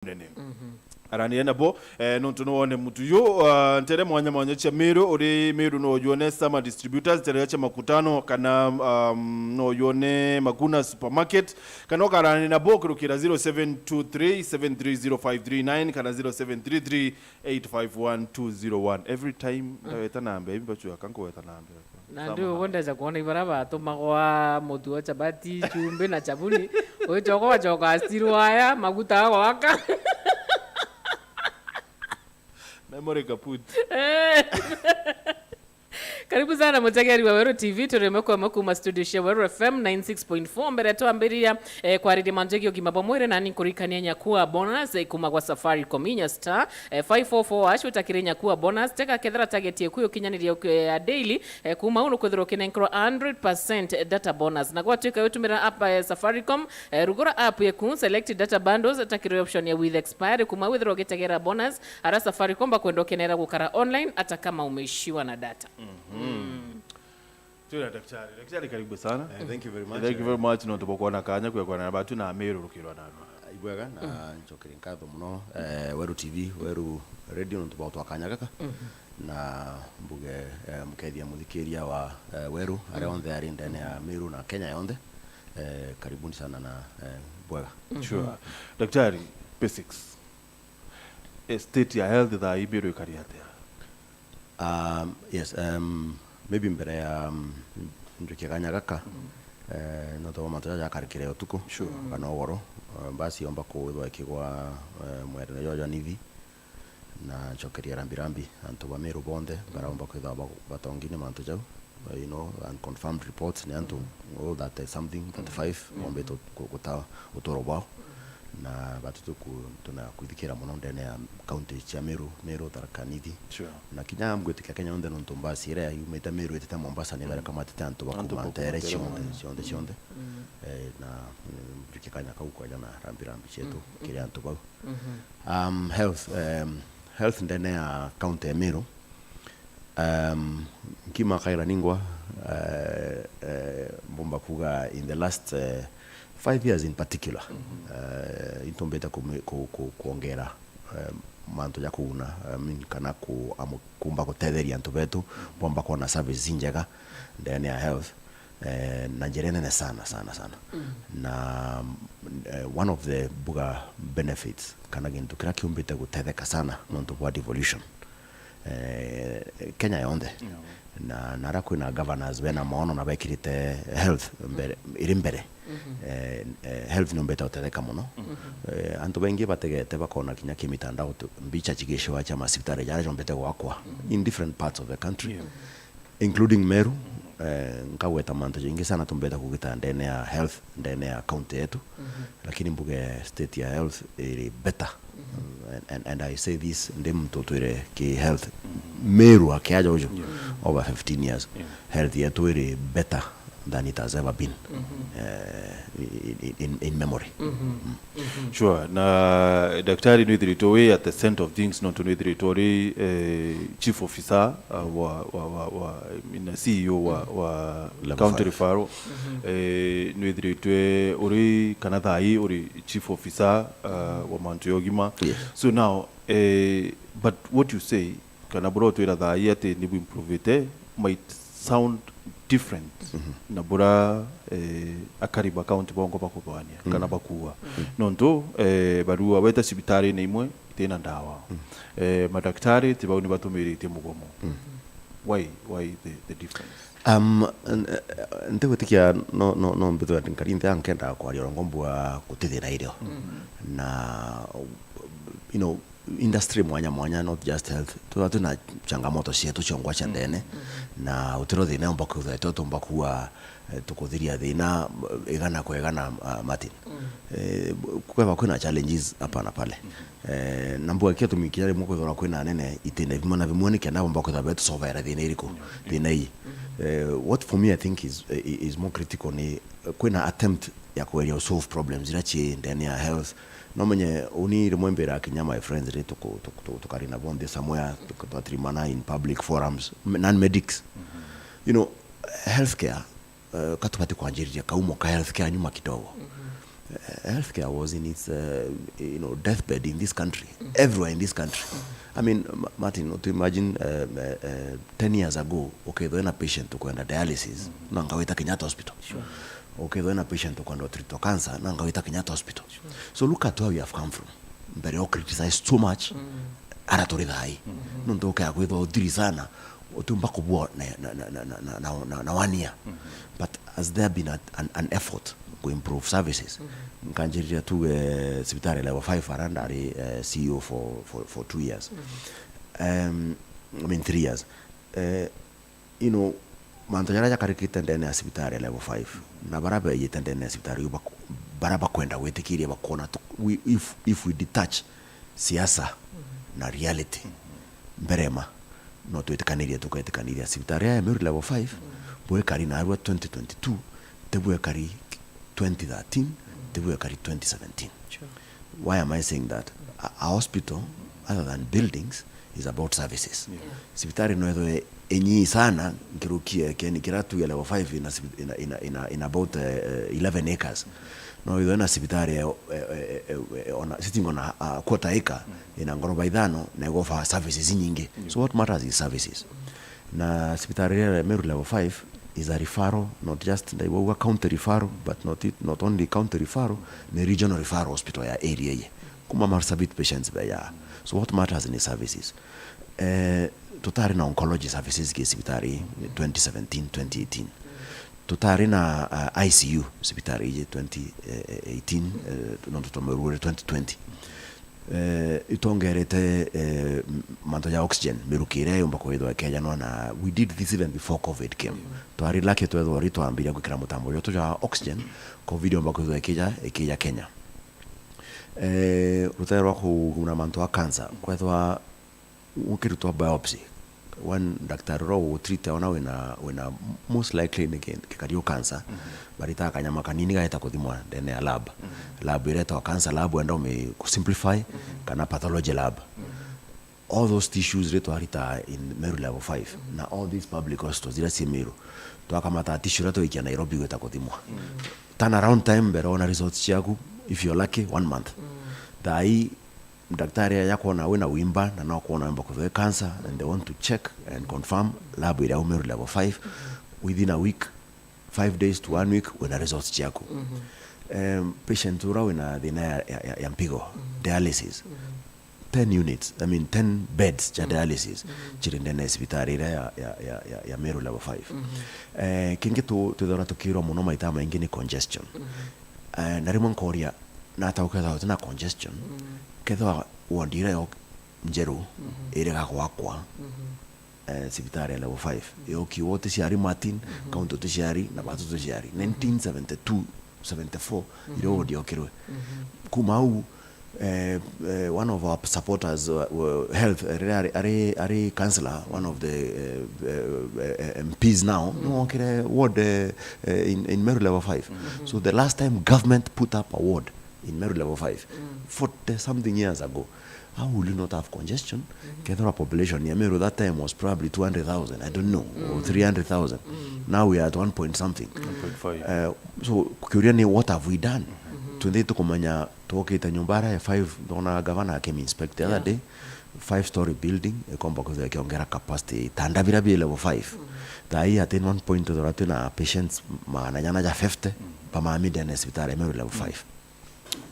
Munene. Aranienda bo nonto no one mutu yo ntere mwanya cha Meru ori Meru no yone sama distributors tere cha makutano kana no yone Maguna supermarket kana karanienda bo kurukira 0723730539 kana 0733851201 every time wetanambe imbacho akanko wetanambe na ndio wonda za kuona ibaraba tomagwa mutu wa chabati chumbe na chabuni oichoko choka astirwaya maguta waka memory kaput. Karibu sana mtegeri wa Weru TV turemeko makuma studio ya Weru FM 96.4 mbere tuambiria kwa ridi manjegi Ugima Meru na ni Kurikithia nyakuwa bonus kuma kwa safari kominya star 544 asho takirenya kuwa bonus teka kethera target yekuyo kinyaniria ya daily kuma uno kwethero kinenkro 100% data bonus na kwa tuka yotumira app ya Safaricom rugora app yeku select data bundles takire option ya with expire kuma wethero getegera bonus ara Safaricom bakwendo kenera gukara online hata kama umeishiwa na data. Tuna daktari karibu sana. Thank you very much. Thank you very much no tubokuwa na kanya kwa na batu na Meru rukirwa nano. Ibwega na nchokiri nkatho muno Weru TV, Weru Radio no tubauto akanya gaka. Na mbuge mkethia muthikiria wa Weru are on there ndani ya Meru na Kenya yonde. Karibuni sana na bwega. Sure. Daktari basics. State ya health da Meru ikariate. Yes, maybe mbere ya njukiganya gaka no to matoja ya karikire utuko kana woro basi omba kuithwa ikigwa mwere yoyo nithi na chokeria rambirambi antu ba Meru bonde baraomba kuithwa batongine mantu jau you know unconfirmed reports ni antu all that something 35 ombe to kuta utoro bao na batutu tuna kuithikira muno ndene ya county cha Meru Tharaka Nithi na kinya mgwetika Kenya onde nonto mbasi ira yumeta Meru eteta Mombasa ni bara kama tetanto bakuma tere chonde na vikikanya kauko jana rambirambi chetu kile antu bau health ndene ya county ya Meru kima kaira ningwa bomba kuga in the last 5 years in particular intombeta kuongera manto ya kuuna kana kumba kutetheria antu betu bomba kuona service njega ndani ya health na jerene sana na one of the buga benefits kana gintu kira kiumbite gutetheka sana nonto kwa devolution Kenya yonde na nara kwina governors bena maono na bekirite health mbere health no beta utetheka muno antu bengi bategete bakona kinya kimitandao mbicha chigesho cha masipitari jara jombete gwakwa in different parts of the country including Meru nkaweta manto jingi sana tumbeta kugita ndene ya health ndene ya county yetu lakini mbuge state ya health iri better and I say this ndem totwire ki health Meru akiaja ujo over 15 years health yetu iri better than it has ever been in memory. Sure. Na daktari nithiritowe at the center of things not nithiritori chief officer wa CEO wa county referral nithiritwe uri kana thai uri chief officer wa Mount Ugima. So now but what you say kana bro to ira thai ate ni improve it might sound different na bura akariba county bongo bakubania kana bakuwa nonto barua weta sibitari ne imwe itena ndawa madaktari tibauni batumirite mugomo why the difference ntegotikia no mbitu atinkarinte ankenda kwa riongombwa kutithira irio na you know industry mwanya not just health tuna changamoto cietu ciongwa cha ndene na utiro thina omba kutha toto omba kuwa tukuthiria thina igana kwegana Martin kwa kuna challenges hapa na pale na mbwa kia tumikire muko thora kwina nene itine vimana vimwoni kana omba kutha betu sovera thina iriko thina hii what for me I think is more critical ni kwina attempt ya kueria solve problems irachi ndani ya health no menye uni remember kinya my friends re tukarina bonde somewhere tukatrimana in public forums non medics you know healthcare katupati kwa njiri ya kaumo ka healthcare nyuma kidogo healthcare was in its deathbed in this country, everywhere in this country. I mean, Martin, to imagine 10 years ago, okay, when a patient to go under dialysis, nangawita Kenyatta Hospital. Sure. Okay, when a patient to go under treat cancer, nangawita Kenyatta Hospital. Sure. So look at where we have come from. But all criticized too much. Aratori dai. Nunto okay agwedo dirizana. Otumba kubwa na 1 year. But has there been an effort to improve services? Nkanjiria tu sibitari level 5 arandari CEO for 2 years. I mean 3 years. Mantojara ya karikita ndene ya sibitari level 5. Na baraba yitende ndene ya sibitari baraba kwenda wetikiri bakona if we detach siasa na reality mberema no tuetekaniria tukaetekaniria sibitari ya Meru level 5 boe kari na 2022 tebuye kari 2013 tebuye kari 2017. Sure. Why am I saying that? A hospital other than buildings is about services. Sibitari no edo enyi sana ngirukie keni kiratu ya level 5 in about 11 acres. No edo na sibitari sitting on a quarter acre in ngoroba idano na go for services nyingi. So what matters is services. Na sibitari ya Meru level 5 is a referral, not just the county referral, but not only county referral, the regional referral hospital ya area ye. Kuma marsabit patients ba ya. So what matters in the services? Tutari na oncology services ke sibitari 2017 2018. Tutari na ICU sibitari 2018 non 2020. Itongerete manto ya oxygen mirukire umbako edo Kenya na we did this even before COVID came. Twari lake twedo rito ambira gukira mutambo yo tuja oxygen COVID umbako edo Kenya Kenya. Rutero ku una manto wa cancer kwethwa ukirutwa biopsy one doctor ro treat ona wena most likely again kikario cancer barita kanyama kanini gaeta kuthimwa ndene ya lab ireta cancer lab enda me simplify kana pathology lab all those tissues reto harita in Meru level 5 na all these public hospitals ila si Meru to akamata tissue reto ikia Nairobi gweta kuthimwa turnaround time bero na results yaku if you're lucky 1 month dai daktari yako na wena wimba na nao kuona mba kwa cancer and they want to check and confirm lab ila Meru level 5 within a week 5 days to 1 week when results yako patient ura wena dina ya mpigo dialysis 10 units, I mean 10 beds ja dialysis chirindene hospitali ya Meru level 5 kingi tu dora tukiro muno maita maingi ni congestion na rimon koria na tauka na congestion kedwa wandira yo njeru ere ga kwakwa hospitali level 5 yo kiwote siari Martin kaunto to siari na batu to siari 1972 74 iro dio kirwe kumau one of our supporters health are councillor one of the MPs now no kire ward in Meru level 5 so the last time government put up a ward in Meru level 5 40 something years ago how will you not have congestion Kedora population in Meru that time was probably 200,000 I don't know or 300,000 now we are at 1 point something 1.5 so curiani what have we done tunde tukomanya tokita nyumbara ya 5 dona governor came inspect the other day 5-story building ekomba ko kiongera capacity tandabira bi level 5 dai at 1 point dorate na patients maana nyana ja 50 pa mami den hospital Meru level 5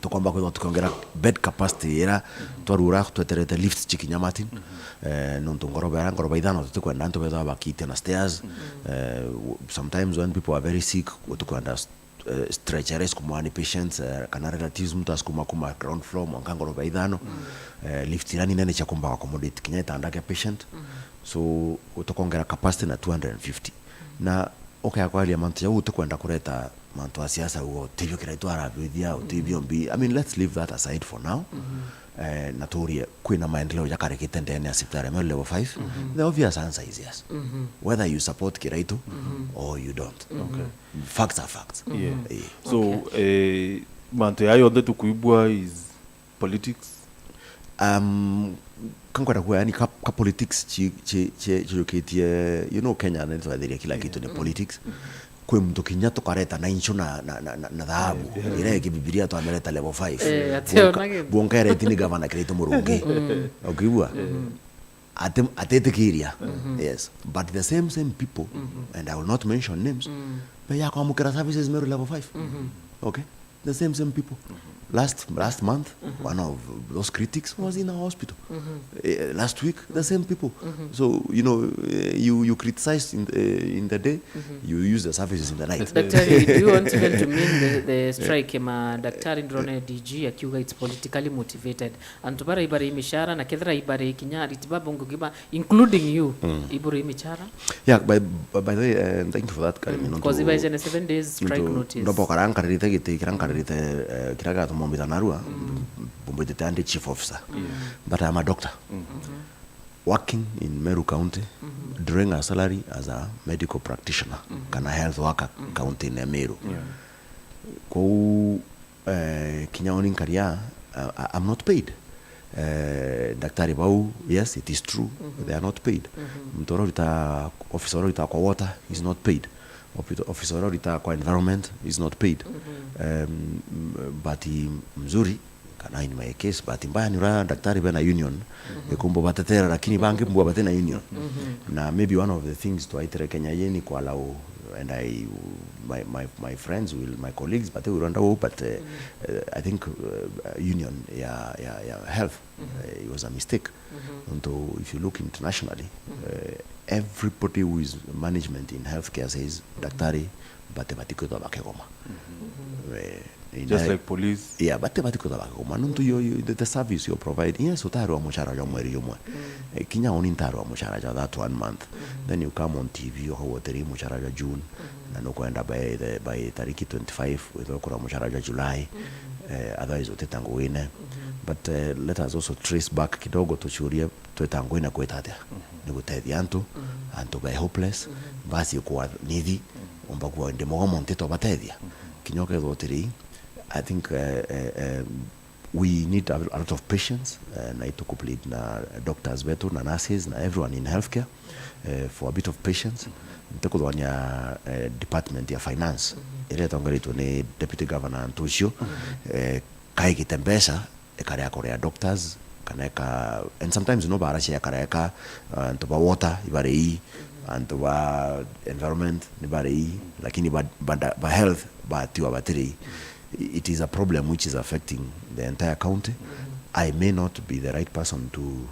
tukomba ko tukiongera bed capacity era twarura tweterete lifts chikinyamatin nontongoroba idano tukwenda ntobeza bakite na stairs sometimes when people are very sick tukwenda stretchers kumwani patients kana relatives mtu askuma ground floor mwankangoro baidano lift irani nene cha kumba accommodate kinyeta andake patient so utokongera capacity na 250 na okay akwali amount ya utokwenda kureta mantu ya siasa huo tibyo kiraitwa arabithia tibyo mbi I mean let's leave that aside for now naturia kwina maendeleo ya karekete ndene ya hospitali Meru level 5 the obvious answer is yes whether you support Kiraito or you don't facts are facts so manto yayo ndetu kuibwa is politics kankwenda kwa yani ka politics chirukitie you know Kenya ndio adhiria kila kitu ni politics kwe mtu kinya tukareta na incho na dhahabu ile kibibilia tu ameleta level 5 buonkere tini gavana kirito murungi okibwa atetikiria yes but the same people and I will not mention names but ya kwa mukira services Meru level 5 okay the same people last month one of those critics was in a hospital last week the same people so you know you criticize in the day you use the services in the night. Daktari, do you want even to mean the strike ma daktari ndrone DG akiuga it's politically motivated and tubara ibare imishara na kedra ibare kinyari tibabu ngugima including you ibure imishara yeah by the way thank you for that Karimi because if I 7 days strike notice ndo bokaranga rite gite kiranga rite kiraga Mombita Narua, Bombita chief officer, but I'm a doctor working in Meru County, drawing a salary as a medical practitioner, kana health worker county in Meru. Ko kinyaoni karia, I'm not paid. Daktari bau, yes, it is true, they are not paid. Mtoro rita officer rita kwa water is not paid. Officer rita kwa environment is not paid. But mzuri kana in my case but mbaya ni daktari bana union ekumbo batetera lakini bangi mbwa batena union na maybe one of the things to aitere Kenya yeni kwa lao and my friends my colleagues but they will run but I think union ya health it was a mistake and if you look internationally everybody who is management in healthcare says daktari batematiko to bakegoma just like police yeah batematiko to bakegoma nuntu the service you provide yes utaro wa mushara ya mweri yomwe kinya oni ntaro wa mushara ya that 1 month then you come on TV you have teri mushara ya June na no kwenda by tariki 25 with kwa mushara ya July otherwise utetango wine but let us also trace back kidogo tuchurie tuetango wine kwetatia ni gutethia antu by hopeless basi kwa nithi omba kwa ndemo monteto batethia kinyoke thotiri I think we need a lot of patience na to complete na doctors betu na nurses na everyone in healthcare for a bit of patience ntakuthwania department ya finance ile tongeritwo ni deputy governor Antusio kai kitembesa ekaria korea doctors kaneka and sometimes no barashi ya kareka to ba water ibarei and to ba environment nibarei lakini ba health ba tiwa bateri it is a problem which is affecting the entire county. I may not be the right person to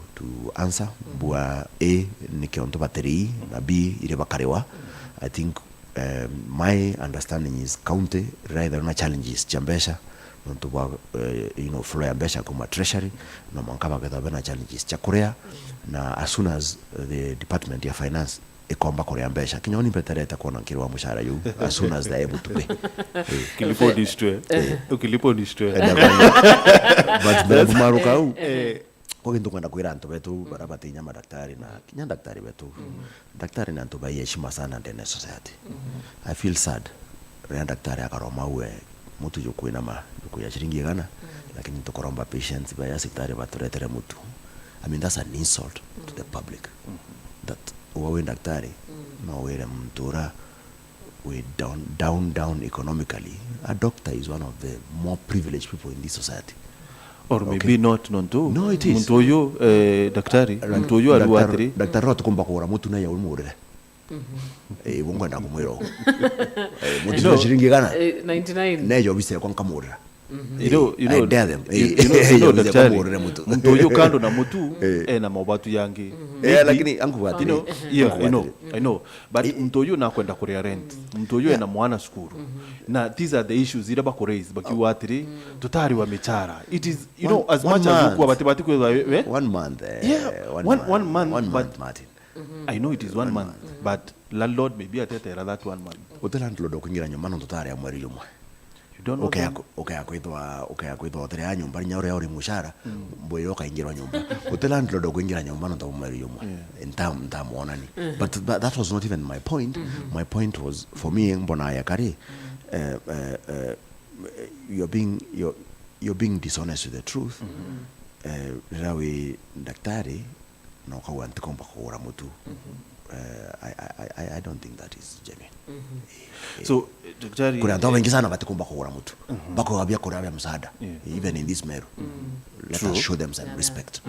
answer bua A nikionto bateri na B ile bakarewa. I think my understanding is county rather na challenges chambesha to flow ya besha kuma treasury no mankaba kadha na challenges cha Korea na as soon as the department ya finance ikomba Korea besha kinyoni betereta kuona kirwa mushara yu as soon as they are able to pay kilipo destroy ukilipo destroy but the maruka kwa kintu kwenda kuira antu betu barabati nyama daktari na kinya daktari betu daktari na antu baye heshima sana ndene society I feel sad ria daktari akaroma we mutu yokwina ma yokuya shiringi gana lakini tukoromba patients baya daktari baturetere mutu I mean that's an insult to the public that uwe daktari no were mtura we down economically. A doctor is one of the more privileged people in this society. Or maybe not nonto. No, it is. Muntoyo daktari, muntoyo aluatri. Daktari roto kumba kura mutu na ya ulmurere. Wongo na kumwiro. Mutu shiringi gana. 99. Nejo bise kwa nkamurera. You know, I dare them. Daktari. Muntoyo kando na mutu na mabatu yangi. Lakini angu wati. I know. But mtoyo na kwenda kurea rent. Mtoyo na mwana skuru. Na these are the issues ira bakoraise bakiwatiri tutari wa michara. It is as much as you kwa batibati kwa 1 month. One month Martin. I know it is 1 month but landlord maybe atetera that 1 month. Hotel landlord okungira nyuma no tutari ya mweri yumwe. Okay kwitwa tere ya nyumba nya uri mushara mboyo kaingirwa nyumba utela ndlodo kuingira nyumba no tamari yumwe ntamuonani but that was not even my point. My point was for me mbona ya kare you're being dishonest with the truth. Rawe daktari no kawanti komba kura mutu I don't think that is genuine. So daktari, kuna watu wengi sana batikumba kugura mtu bako wabia kurabia msaada even in this Meru. Let us show them some respect.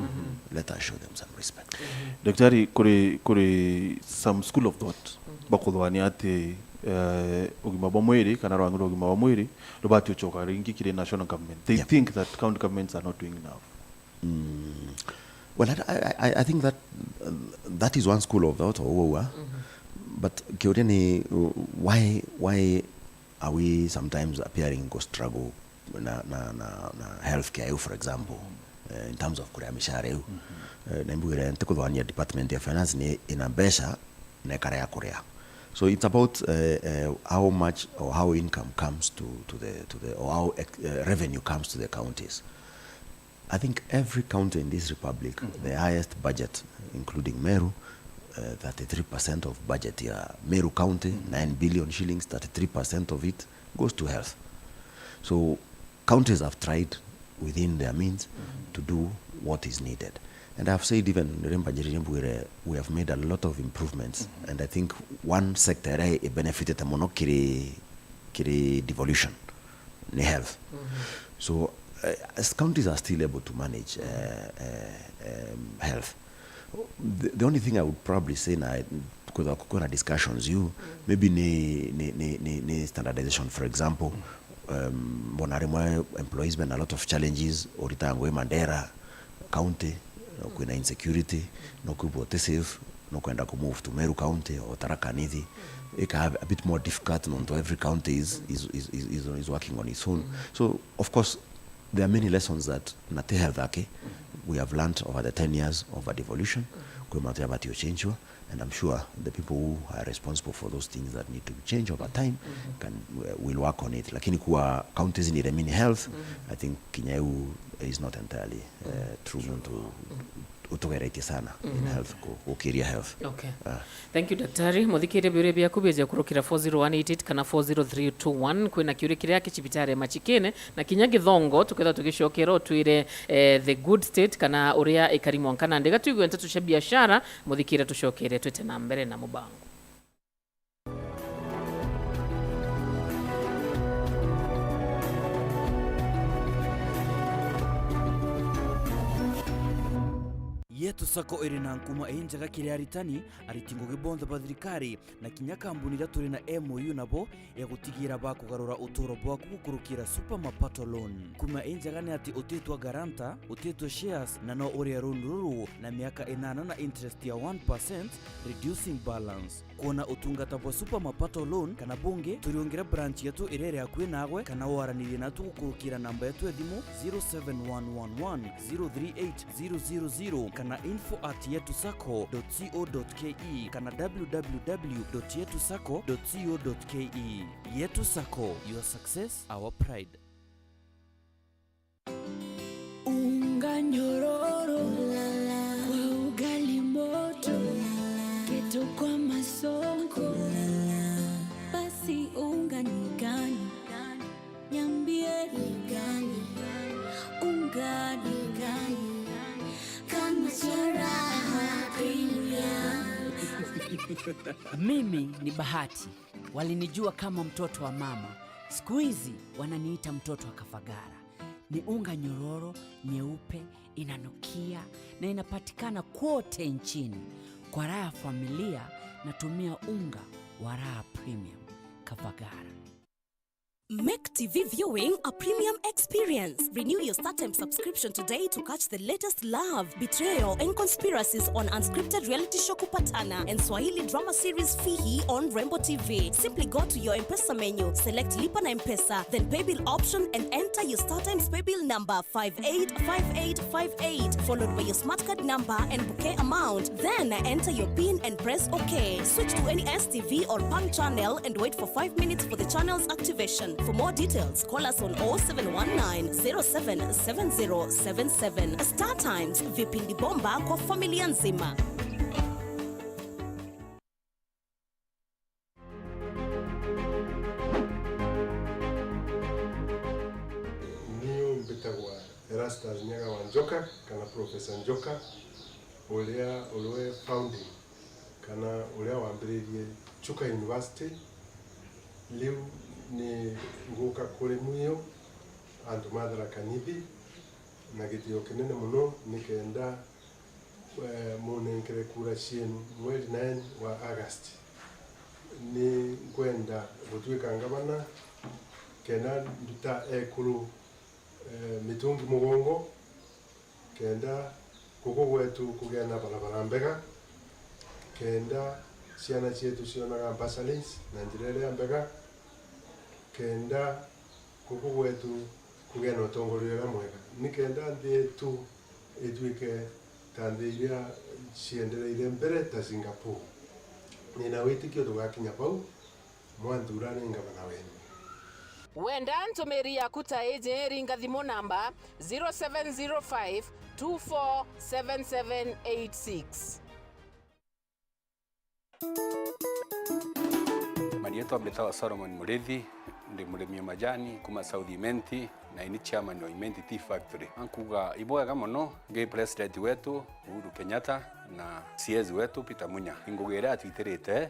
Let us show them some respect. Daktari, kuri some school of thought bakuthwani ati ugima bwa mwiri kana rwangu ugima bwa mwiri rubati uchoka ringi kire national government. They think that county governments are not doing enough. Well, I think that is one school of thought. But Kiodeni, why are we sometimes appearing to struggle na healthcare, for example, in terms of kuria mishahara eu nembuire ntekudhwania department ya finance ni inambesha na kara ya kuria. So it's about how much or how income comes to the or how revenue comes to the counties. I think every county in this republic, the highest budget, including Meru, 33% of budget here, Meru County, 9 billion shillings, 33% of it goes to health. So counties have tried within their means to do what is needed. And I've said even we have made a lot of improvements. And I think one sector benefited mono kiri devolution, ni health. So as counties are still able to manage health, the only thing I would probably say now, because of kuna discussions, maybe ni standardization, for example. Bonarimo employees been a lot of challenges. Oritango Mandera County, no kuna insecurity, no kubote safe, no kwenda ku move to Meru County or Tharaka Nithi. It can have a bit more difficult. Not every county is working on its own. So of course there are many lessons that we have learned over the 10 years of a devolution. And I'm sure the people who are responsible for those things that need to change over time will work on it. Lakini kuwa counties need a mini health, I think Kinyau is not entirely true to utogerete sana in health, ukiria health. Okay. Thank you Daktari. Muthikire biure bia kubeza kurukira 40188 kana 40321 kwina kiurikire yake chibitare machikene na kinyagi thongo tuketha tugicokero twire the good state kana uria ikarimu kana ndega tuigwe ntatu cia biashara muthikire tucokere twete na mbere na mubango. Yetu sako irina nkuma enjaga kiri aritani aritingo gibonza bathirikari na kinya kambuni ra turi na MOU nabo ya gutigira ba kugarura utoro bwa kukurukira super mapato loan kuma enjaga ni ati utetwa garanta utetwa shares na no uri runduru na miaka 8 na interest ya 1% reducing balance kuona utungata bwa super mapato loan kana bunge turiongera branch yetu irere akwe nagwe kana waranire na tukukurukira namba yetu ya thimu 0711038000 kana info@yetusako.co.ke kana www.yetusako.co.ke. Yetu Sako, your success, our pride. Unga nyororo kwa ugali moto keto kwa masongo basi unga ni gani niambie ni gani unga ni gani kama charaha premium. Mimi ni Bahati, walinijua kama mtoto wa mama, siku hizi wananiita mtoto wa Kafagara. Ni unga nyororo, nyeupe, inanukia na inapatikana kote nchini. Kwa raha familia natumia unga wa Raha Premium Kafagara. Make TV viewing a premium experience. Renew your StarTimes subscription today to catch the latest love, betrayal, and conspiracies on unscripted reality show Kupatana and Swahili drama series Fihi on Rainbow TV. Simply go to your M-Pesa menu, select Lipa na M-Pesa, then pay bill option and enter your StarTimes pay bill number 585858, followed by your smart card number and bouquet amount. Then enter your PIN and press OK. Switch to any STV or PAN channel and wait for 5 minutes for the channel's activation. For more details, call us on 0719-077077. StarTimes, vipindi bomba kwa familia nzima. Niyo mbitagwa Erastus Nyaga wa Njoka kana Professor Njoka ulia ulwe founding kana uria wambiririe Chuka University liu ni nguka kuri muyo andu mathara kanithi na gitio kinene muno nikenda munenkere kura cienu mweri 9 wa August ni kwenda gutwika ngavana kenda nduta ekuru mitungi mugongo kenda kuko gwetu kugea na barabara mbega kenda ciana cietu cionaga bursaries na njira iria mbega kenda kuko gwetu kugea na utongoria uria mwega ni kenda nthi yetu itwike ta nthi iria ciendereire mbere ta Singapore. Nina witikio tugakinya pau mwanthura ni ngavana wenu. Wenda ntumiri yaku ta eje ringa thimu namba 0705 247786. Marietwa mbetawa Solomon Murethi, ndi murimi majani kuma South Imenti na ini chairman wa Imenti Tea Factory. Ankuga iboga muno nge president wetu Uhuru Kenyatta na CS wetu Peter Munya ingugera atwiterete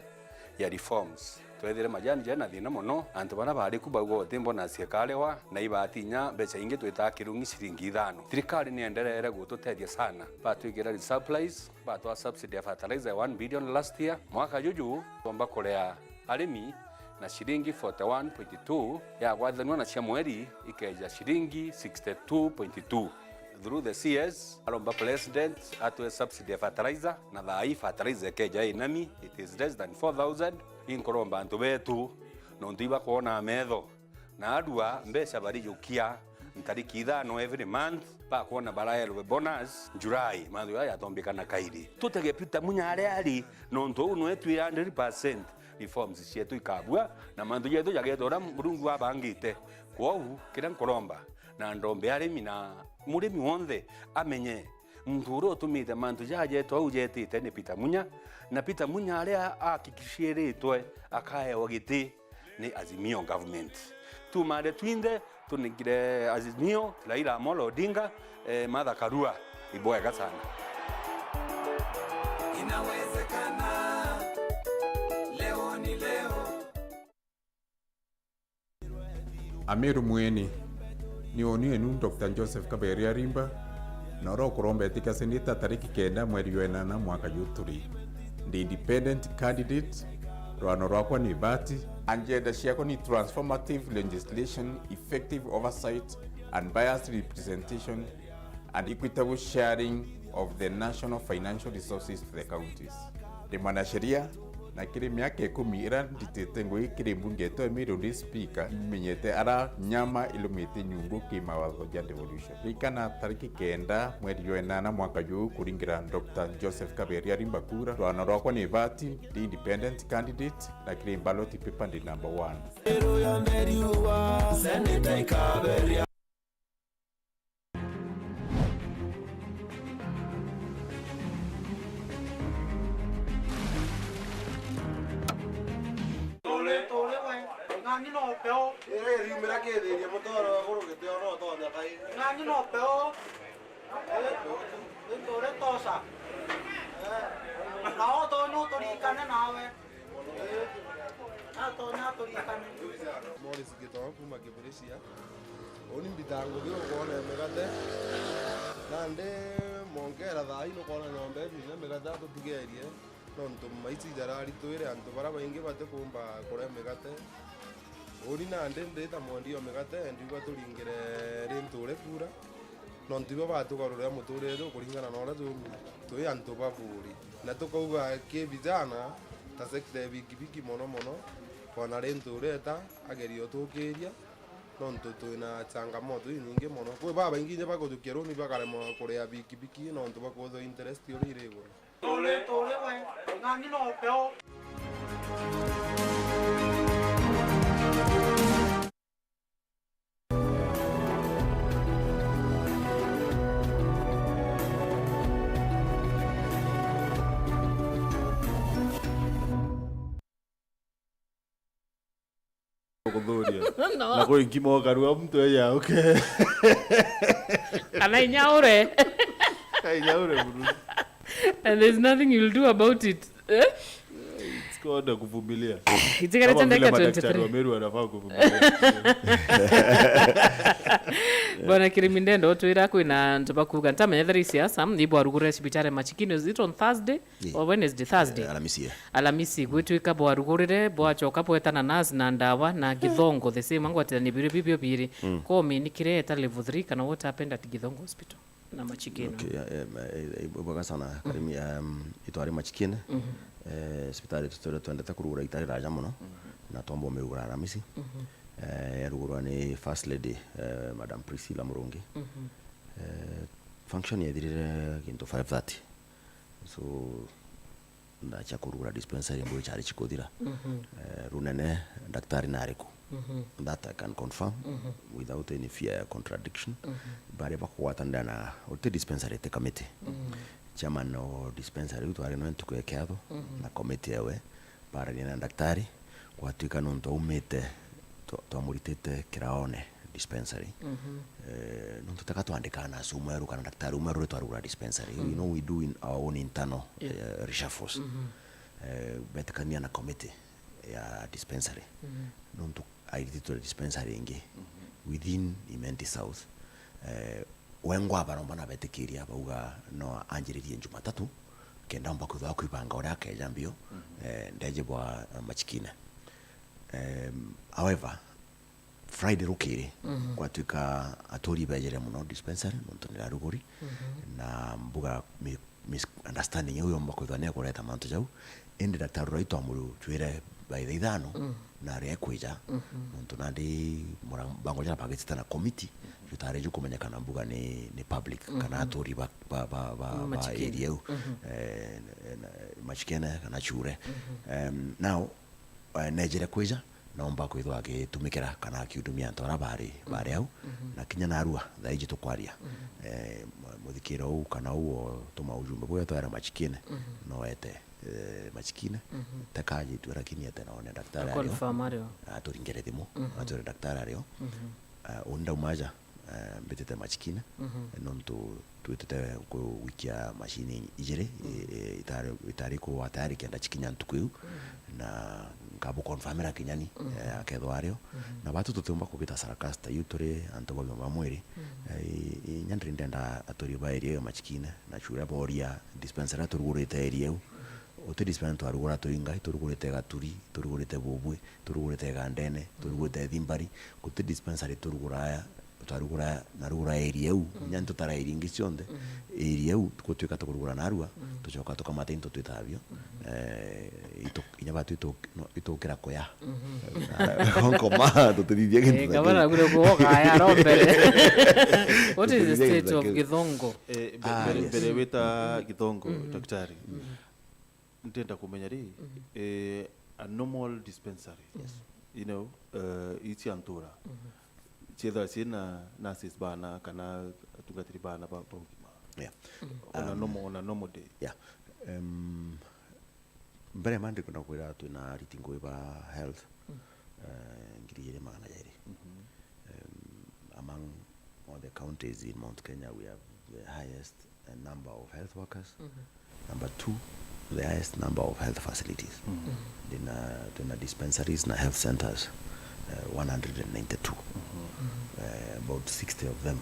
ya reforms twethire majani jana thina muno antu bana bari kubagwo tembo na ciekalewa na ibatinya becha ingi twita kirungi ciringi 5 thirikari ni enderere gututethia sana batwigera resupplies batwa subsidy ya fertilizer 1 billion last year mwaka juju tomba korea arimi na shilingi 41.2 ya gwadhanwa na cia mweri ikeja shilingi 62.2 through the CS alomba president atwe subsidy ya fertilizer na thai fertilizer keja inami it is less than 4,000 inkoromba antu betu no ndiba kuona metho na adua mbesa bari jukia ntariki 5 every month ba kuona baraelo bonus July mandu ya tombekana kairi tutege Peter Munya ari no nto uno etu 100% reforms cietu ikabua na mandu yetu yagetora murungu abangite kwou kira nkoromba na ndombe arimi na murimi wonde amenye mthuro tumite mantu jaje to ujetite ni Peter Munya na Peter Munya aria akikishiritwe akaewa giti ni Azimio government tumare twinde tunigire Azimio Raila Amolo Odinga Martha Karua iboega sana. Inawezekana leo ni leo. Ameru mweni ni oni enu Dr. Joseph Kaberia Rimba na ro kurombe tika seneta tariki 9 mweri wa 8 mwaka juturi the independent candidate rwano rwakwa ni bati agenda ciakwa ni transformative legislation, effective oversight and biased representation and equitable sharing of the national financial resources to the counties. The mwanasheria na kiri miaka 10 ira nditete ngoi kiri mbunge to Meru speaker menyete ara nyama ilumite nyungu kimawatho ja devolution likana tariki 9 mweri wa 8 mwaka juu kuringira Dr. Joseph Kaberia Rimba kura rwana rwakwa ni bati the independent candidate na kiri ballot paper ndi number 1 Meru ya Meru wa Senator Kaberia Ngani no peo Rimira ke de motoro goro ke teo no to na kai. ngani no peo tore tosa nao to no torikane nawe to na torikane Morris ke to kuma ke polisia oni bitango dio kona megate nande mongera dai no kona nombe ni megate to tigerie nonto maitsi darari toire anto para bainge bate kumba kore megate Ori nande ndeta mondi omegate ndiwa turingire rentore kura nontiba batugarura muturedo kuringana nora tu yanto baburi na tukauga ke vijana ta sekte biki mono kona rentore ta agerio tukiria nonto tuina changamoto nyingi mono kwa baba ingine bako tukero ni bakare mo korea biki nonto bako do interest yori rego tole we ngani no peo No. Na kwa ngimo karua mtu ya okay. Ana inyaure. Inyaure buru. And there's nothing you'll do about it. Sikoda kuvumilia. Itikare tendeka 23. Daktari wa Meru anafaa kuvumilia. Bwana Kirimi-Ndendo twira kwina ntabakuga ntamenya thari siasa ibo arugure cibitare machikino is it on Thursday or Wednesday? Thursday. Alamisi gwitwika bo arugurire bo achoka poetana nas na ndawa na Githongo the same angwatira ni bibio biri komi nikireta level 3 kana what happened at Githongo hospital na machikino. Okay, boga sana Kirimi itwari machikino hospitali tutore twendete kurugura itari raja muno na tombo merugura Alamisi. Yarugurwa ni First Lady Madam Priscilla Murungi. Function yadirire into 5:30. So ndacha kurugura dispensary mbo cyari chikodira. Runene daktari nariko. That I can confirm without any fear contradiction. Bare bakwatanda na ote dispensary te committee. Chairman no dispensary utwari no ntukwekado na committee yawe para ni daktari kwatuika no ntomete twamuritete kiraone dispensary no tutaka tuandikana sumweru kana daktari umweru twarugura dispensary you know we do in our own internal reshuffles betakania na committee ya dispensary no tu aidito dispensary ingi within Imenti South wengwa baromba na betekiria bauga no anjiririe Jumatatu kenda mba kutha kwibanga ora kejambio ndeje bwa machikine. However, Friday rukiri kwatuika atori bejere muno dispensary nontonera ruguri na mbuga misunderstanding yo mba kutha ne kureta mantu jau ende daktari raito amuru twire by the idano na rekwija nontonandi bango jana pagetse na committee jutare ju kumenya kana mbuga ni public kana atori ba area machikene kana chure now Nigeria kwija naomba kwithwa gitumikira kana kiudumia ntora bari au na kinya narua thaiji tukwaria muthikiro u kana uo tuma ujumbe bwo twara machikine no ete machikine takaji twara kinyete na one daktari ario confirmario aturingere thimu atore daktari ario unda umaja betete machikine nonto twetete ko wikia machine ijere itari ko atari kenda chikinya ntuku na ngabo confirmera kinyani akedho ario na batu tutumba kubita sarakasta yutore antoba bamweri nyandri ndenda atori baerie machikine na chura boria dispensary turugurite area ote dispensary turugura toinga turugurite gaturi turugurite bobwe turugurite gandene turugurite thimbari kote dispensary turuguraya twarugura narugura area u nyanto tara iringi cionde area u twatuika tukurugura narua tucoka tukamata into twitavyo inyabatu itokera koya honko ma tutidithia kintu kabana gure kuoga ya rombere. What is the state of Githongo? Bere weta Githongo daktari ntenda kumenya ri a normal dispensary you know iti antura chedha sina nurses bana kana tungatiri bana ba Ugima on a normal day very mande kuna kwira tuna ritingo ba health ngirire magana yari among all the counties in Mount Kenya we have the highest number of health workers number 2 the highest number of health facilities tuna dispensaries na health centers 192 about 60 of them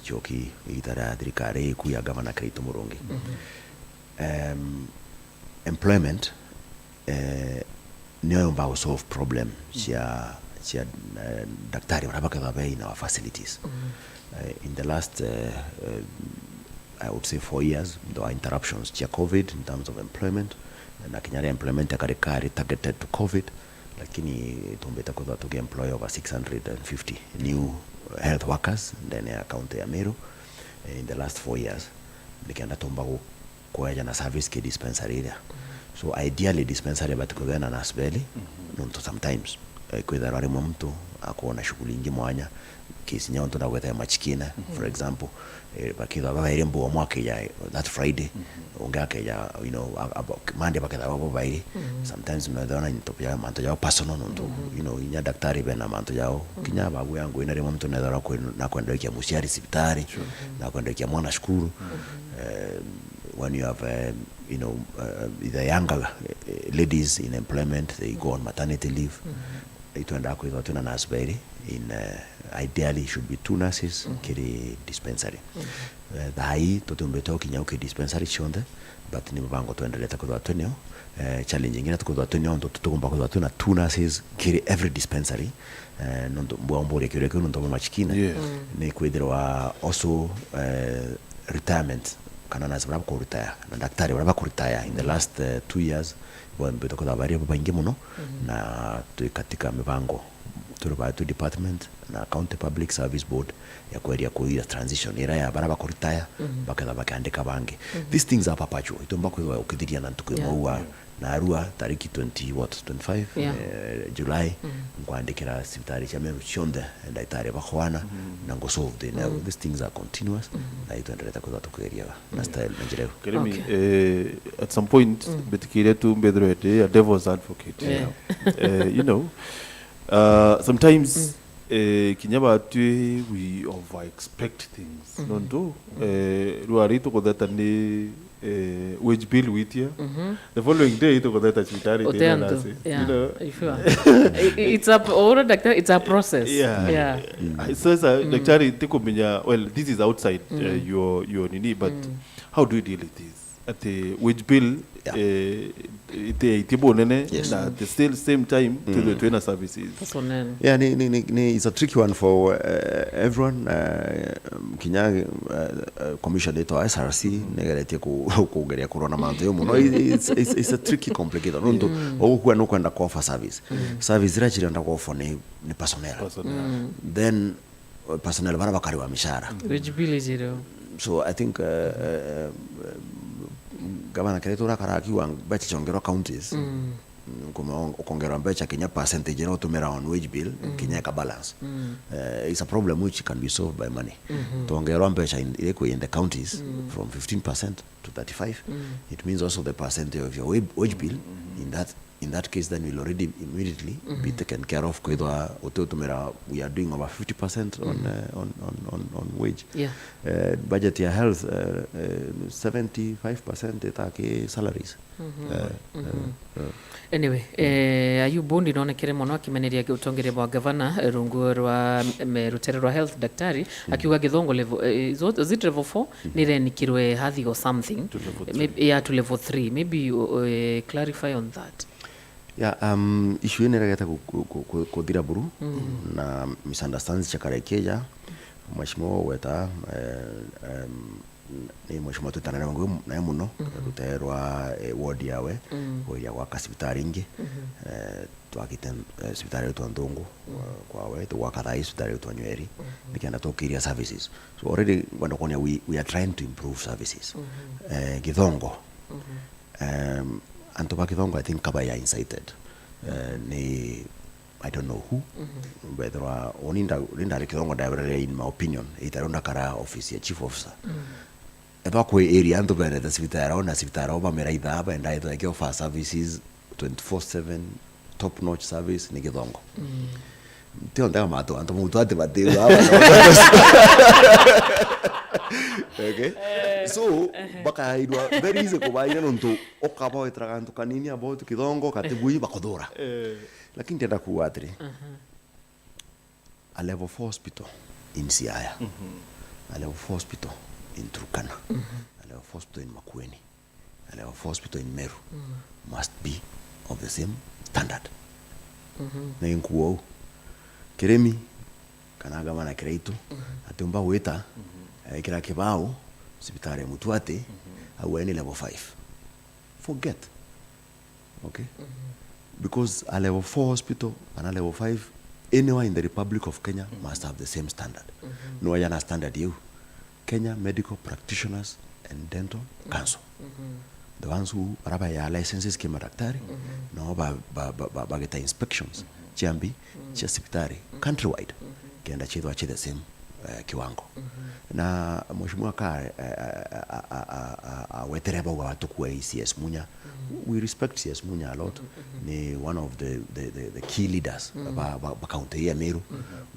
choki itara dirikare kuya gavana Kirito Murungi employment niyo mbao solve problem chia daktari wanabaka babe in our facilities in the last I would say 4 years there are interruptions chia COVID in terms of employment na kinyare employment yakarikari targeted to COVID lakini tumbeta kwa to employ over 650 new health workers ndani ya county ya Meru in the last 4 years nikienda tomba kwa na service ke dispensary area so ideally dispensary batikogana na asbeli nonto sometimes kwithara ari mtu akona shughuli nyingi mwanya kesi nyonto na gweta machikina for example bakitha babaire mbo mwaka ya that Friday ongake ya you know Monday bakitha babo baire sometimes mnadhana nitopia manto yao personal nonto you know inya daktari bena manto yao kinya babu yangu ina remo mtu nadhara na kwenda kia musiari sibitari na kwenda kia mwana shukuru when you have the younger ladies in employment, they go on maternity leave. Ituenda kwa tuna nurse in ideally should be 2 nurses kiri dispensary. Thai tutumbeto kinyauke dispensary chonde, but ni mbango tuendeleta kwa tunyo. Challenge ingine tukuzwa tunyo ndo tutukumba kwa tuna 2 nurses kiri every dispensary. Ndo mbore kire kuno ndo machikina. Ni kwidirwa also retirement kana nurse baraba ko retire na daktari baraba ko retire in the last 2 years. Beto kwa bari baingi muno na katika mipango tu department na county public service board ya kweli ya kuira transition era ya baraba ko retire bakala bakaandika bangi. These things are perpetual. Itomba kwa ukithiria na ntuko maua na arua tariki 25 July ngwandikira sibitari cha Meru chonde ndaitare bakhwana na go solve the now these things are continuous na ituendelea kwa tukueria na style njireo Kirimi at some point betikire tu mbedroete a devil's advocate sometimes kinyaba tui we over expect things nondo ruarito ko that ni wage bill with you the following day to go that hospitali it's a process so daktari tikomenya well this is outside your nini but how do you deal with this at the wage bill itibonene na the still same time to the trainer services it's a tricky one for everyone kinya commission to SRC negerete kugeria corona manzo muno it's a tricky complicated ndo okuwa no kwenda kwa offer service rachira nda kwa offer ni personnel then personnel bana bakari wa mishara wage bill zero so I think gavana keretura karakiwa bachi chongero counties kuma okongero mbecha Kenya percentage no tumera on wage bill Kenya ka balance it's a problem which can be solved by money tongero mbecha in the counties from 15% to 35 it means also the percentage of your wage bill in that case then will already immediately be taken care of kwa ototumera we are doing over 50% on wage budget ya health 75% etake salaries anyway ayubu ndinonekere muno akimeneria utongeria bwa governor rungu rwa rutere rwa health daktari akiuga githongo level zit level 4 nirenikirwe hathi or something maybe to level 3 maybe clarify on that issue inaregeta kuthira buru na misunderstandings chakarekeja mheshimiwa weta ni mheshimiwa tutana wangu na muno ruterwa ward yawe ya kwa kasibitari ingi twakite sibitari yetu ndongo kwa wetu wakadai sibitari yetu nyweri nikienda tokiria services so already wanakonia we are trying to improve services githongo Antoba Kithongo, I think Kabaya incited. I don't know who, whether Oninda Kithongo directly, in my opinion, it around Kara office, chief officer. Eba kwe area anto bene da sibitara na sibitara oba meraida aba and I like offer services 24/7 top notch service ni Kithongo. Tio ndanga mato anto mutu ate bateu aba. Okay. So baka idwa very easy ko baina nonto okaba etraganto kanini about Kithongo katibui bakodora. Lakini tenda kuatri. A level 4 hospital in Siaya. A level 4 hospital in Turkana. A level 4 hospital in Makueni. A level 4 hospital in Meru must be of the same standard. Na inkuo Kirimi kana gama na Kireitu atumba weta kira kibao sibitare mutuate au any level 5 forget okay because a level 4 hospital and a level 5 anywhere in the Republic of Kenya must have the same standard no yana standard you Kenya Medical Practitioners and Dental Council the ones who raba ya licenses kima daktari no ba get inspections chambi cha sibitari countrywide kenda chidwa the same kiwango na mheshimiwa ka wetereba wa watu kwa CS Munya we respect CS Munya a lot ni one of the key leaders ba county ya Meru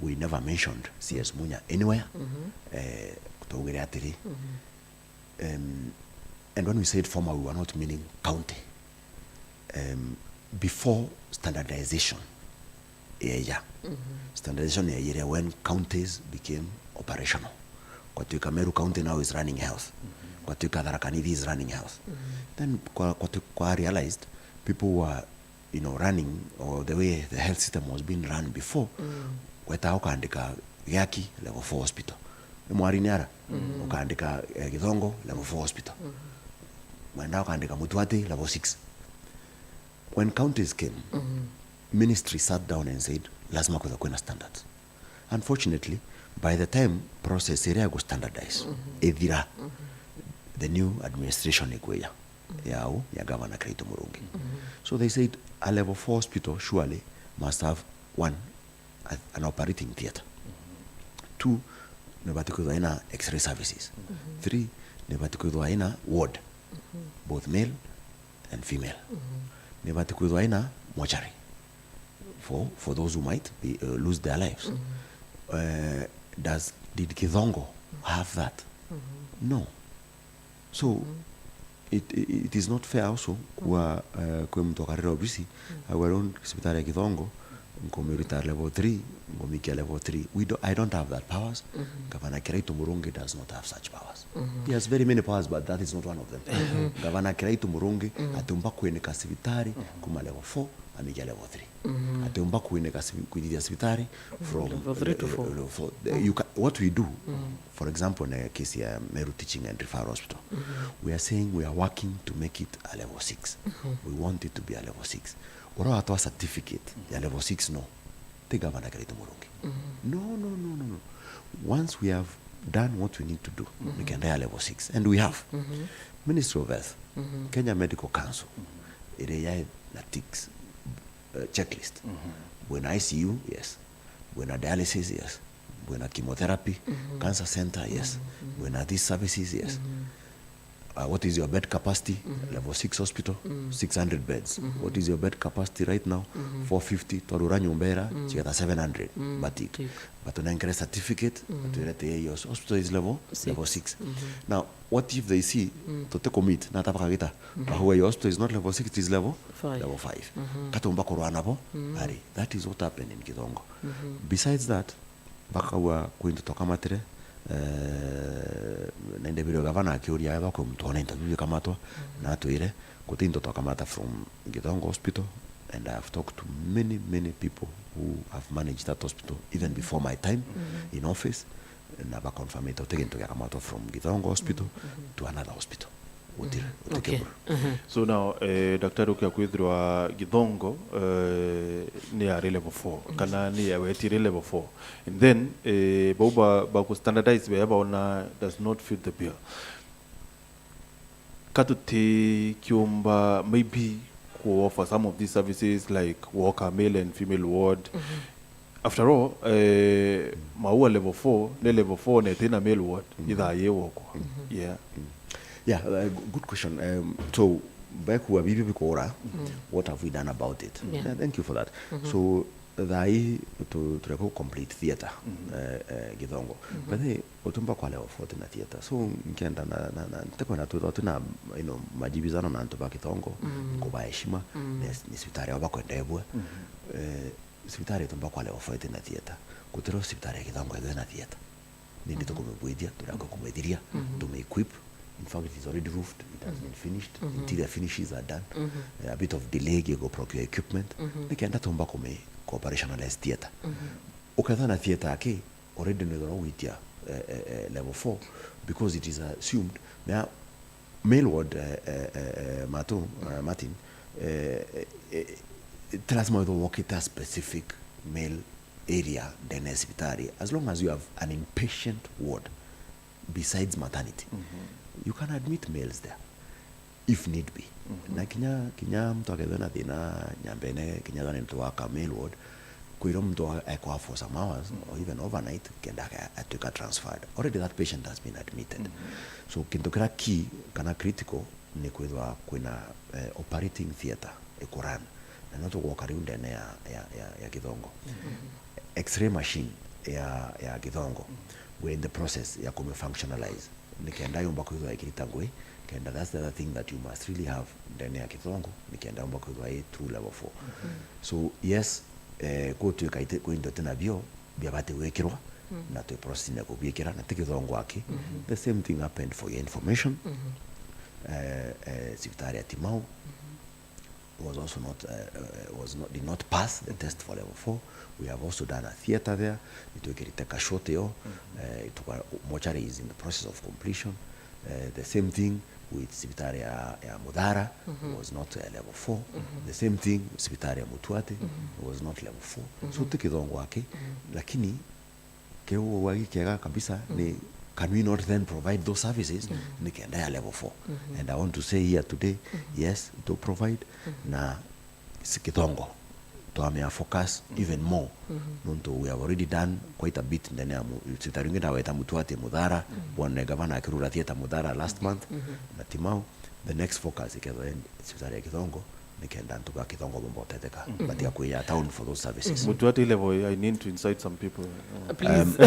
we never mentioned CS Munya anywhere kutogerea atiri And when we said former, we were not meaning county. Before standardization, standardization when counties became operational. Kurikithia Meru County now is running health. Kurikithia Tharaka Nithi is running health. Then I realized people were, running, or the way the health system was being run before. Weta ukaandika Yaki level 4 hospital. Mwarinyara ukaandika Githongo level 4 hospital. Mwenda ukaandika Mutwati level 6. When counties came, ministry sat down and said, lazima kuna standards. Unfortunately, by the time process area go standardized, the new administration igweya yao ya Governor Kirimi-Abisaa Munene. So they said a level 4 hospital surely must have an operating theater. 2, nebatikudwa ina X-ray services. 3, nebatikudwa ina ward, both male and female. Nebatikudwa ina mortuary for those who might lose their lives. Did Githongo have that? No. So it is not fair also kwa mtu akarira obisi awaron hospitali ya Githongo ngomiritar level 3 ngomikia level 3. I don't have that powers. Governor Kirimi-Abisaa Munene does not have such powers. He has very many powers, but that is not one of them. Governor Kirimi-Abisaa Munene atumba kueneka hospitali kuma level 4 amikia level 3. Atumba kueneka hospitali from level 3 to 4. What we do, for example, in the case of Meru Teaching and Referral Hospital, we are saying we are working to make it a level 6. We want it to be a level 6. Ora atoa certificate ya level 6 no. Take Governor Kirimi-Abisaa Munene. No. Once we have done what we need to do, we can hire level 6. And we have. Ministry of Health, Kenya Medical Council, it ticks checklist. When ICU, yes. When dialysis, yes. When chemotherapy, cancer center, yes. When these services, yes. What is your bed capacity? Level 6 hospital, 600 beds. What is your bed capacity right now? 450. Torura Nyumbera, chigata 700. Batik. But on increase certificate, your hospital is level 6. Now, what if they see to take commit na tapakagita, but your hospital is not level 6, it is level 5. Katumba korwanabo, ari. That is what happened in Githongo. Besides that, bakawa going to talk amatere. Nende video Governor akiuria eva kwa mtuona interview kamatwa na atuire kutinto tokamata from Githongo Hospital, and I have talked to many people who have managed that hospital even before my time in office, and I've confirmed it taken to kamatwa from Githongo Hospital to another hospital. Okay. So now, Dr. Ukia kwithirwa Githongo ni ari level 4 kana ni awetire level 4, and then bauba ku standardize be ona does not fit the bill. Katuti kiumba maybe ku offer some of these services like worker male and female ward. After all, maua level 4 ne level 4 ne tena male ward either ye woko. Yeah, good question. So, back where we what have we done about it? Thank you for that. So, to complete theater, Githongo. But they otumba kwa level 4 na theater. So, nkenda na teko na tuna majibizano na ntoba Githongo, kuba heshima, ni sipitari wabako endebwe. Sipitari tumba kwa level 4 na theater. Kutero sipitari Githongo na theater. Nini to kumebwedia, turako kumediria, tume-equip. In fact, it is already roofed. It has been finished. Interior finishes are done. A bit of delay, you go procure equipment. We can tomba come operationalize theater. Ukadhana theater ake already no with level 4 because it is assumed now male ward Martin tell us more work at a specific male area than hospitali, as long as you have an inpatient ward besides maternity. You can admit males there if need be. Na kinya mtu akethana thina nyambene kinya thana mtu waka male ward kuiro mtu akwa for some hours or even overnight kenda atuka transferred. Already that patient has been admitted. So kintu kira key kana critical ni kwithwa kwina operating theater ekuran na not walk around ndene ya Githongo. X-ray machine ya Githongo we're in the process ya kume functionalize. Nikienda yomba kwithwa ikiritangwe kenda that's the other thing that you must really have ndani ya Kithongo nikienda mbako kwa through level 4 so yes ko tu kaite ko ndo tena bio bia bate wekirwa na to process na ko biekira na Kithongo aki the same thing happened for your information Secretary Timau was also did not pass the test for level 4. We have also done a theater there. It short mortuary is in the process of completion. The same thing with Sibitari Mudara was not level 4. The same thing with Sibitari Mutuate was not level 4. So Kithongo wake lakini keo wagi kega kabisa ni can we not then provide those services nikienda level 4 and I want to say here today yes to provide na Kithongo to am focus even more nonto we have already done quite a bit ndani ya sitaringa weta Mutuate Mudara bwana gavana akirura theater Mudara last month na Timau the next focus ikaza sitari Kithongo nikienda ntuka Kithongo bombo teteka but ya kuya town for those services Mutuate level I need to incite some people please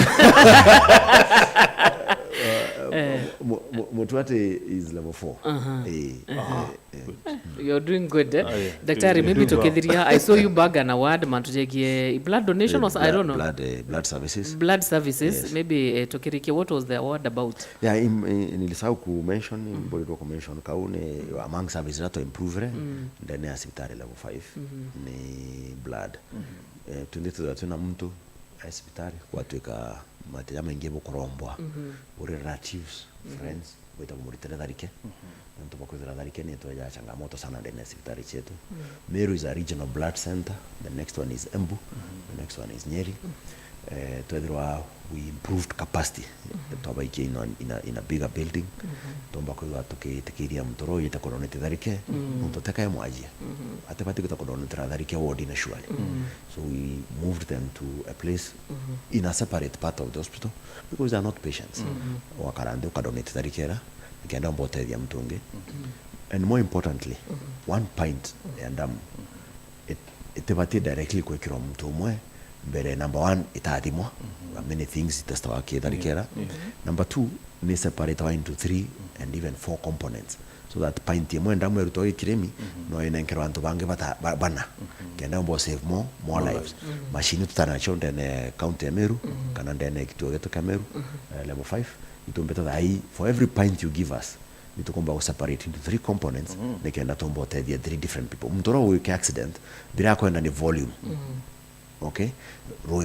Mutuate is level 4 you're doing good Daktari maybe tokethiria I saw you bag an award mantujegie blood donation or I don't know blood services yes. Maybe tokerikia what was the award about nilisahau ku mention body documentation kaune among services that to improve ndani ya hospitali level 5 ni blood tundeto tuna mtu hospitali kwatuika mateja mengi bukorombwa uri relatives friends wita kumuritere dharike nto bakwira dharike ni to ya changamoto sana ndani ya hospitali chetu Meru is a regional blood center, the next one is Embu, the next one is Nyeri. We improved capacity in a bigger building tomba kwa tukiria mtoro yitakoronete dharike mtu takaye mwaje atapati kutakoronete dharike ward in shwali so we moved them to a place in a separate part of the hospital because they are not patients wakarande ukadonete dharikera ikenda mbote ya mtunge and more importantly 1 pint and itebati directly kwa kiro mtu mwe mbere number 1 itaadimwa many things testawa kidharikera number 2 ni separate into 3 and even 4 components so that pint yemwe ndamwe rutoye kiremi no inenkero antu bange bana kenda mbo save more lives machine tutana chonde ne county ya Meru kana ndene kituo geto ka Meru level 5 itumbeta dai for every pint you give us nitukomba separate into 3 components nekenda tombo tedia 3 different people mtoro wiki accident bila kwenda ni volume okay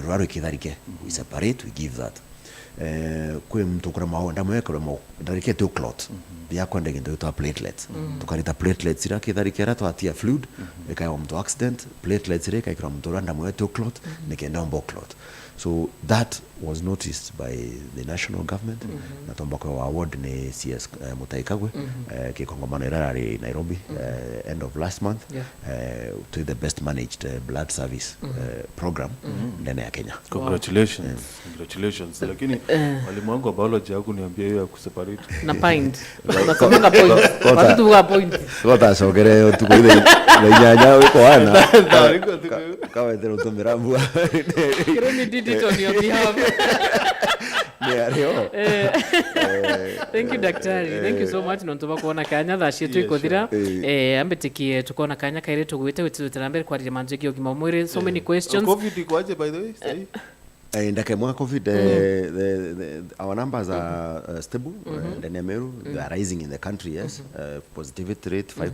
roi kidharike we separate we give that kwe mtu kura maonda mwekero mo dharike to clot bia kwenda ngendo to platelets tukarita platelets ira kidharike ra to atia fluid ekayo mtu accident platelets ira kaikra mtu randa mwe to clot nekenda mbo clot so that was noticed by the national government na tomba kwa award ni CS Mutaikagwe kikongomano irari Nairobi end of last month to the best managed blood service program ndani ya Kenya. Congratulations lakini walimu wangu wa biology hakuniambia hiyo ya kuseparate na pint unakomanga point watu wa point kota sogere tuko ile nyanya wiko ana kawa tero tumirabu Kirimi did it on your behalf. Thank you Daktari. Thank you so much nontoba kuona kanya thacie twikothira ambetikie tukona kanya kaire tugwite witutambere kwa Munene Ugima Meru so many questions. COVID ikwaje by the way say ndake mwa COVID our numbers are stable ndani ya Meru they are rising in the country yes positivity rate 5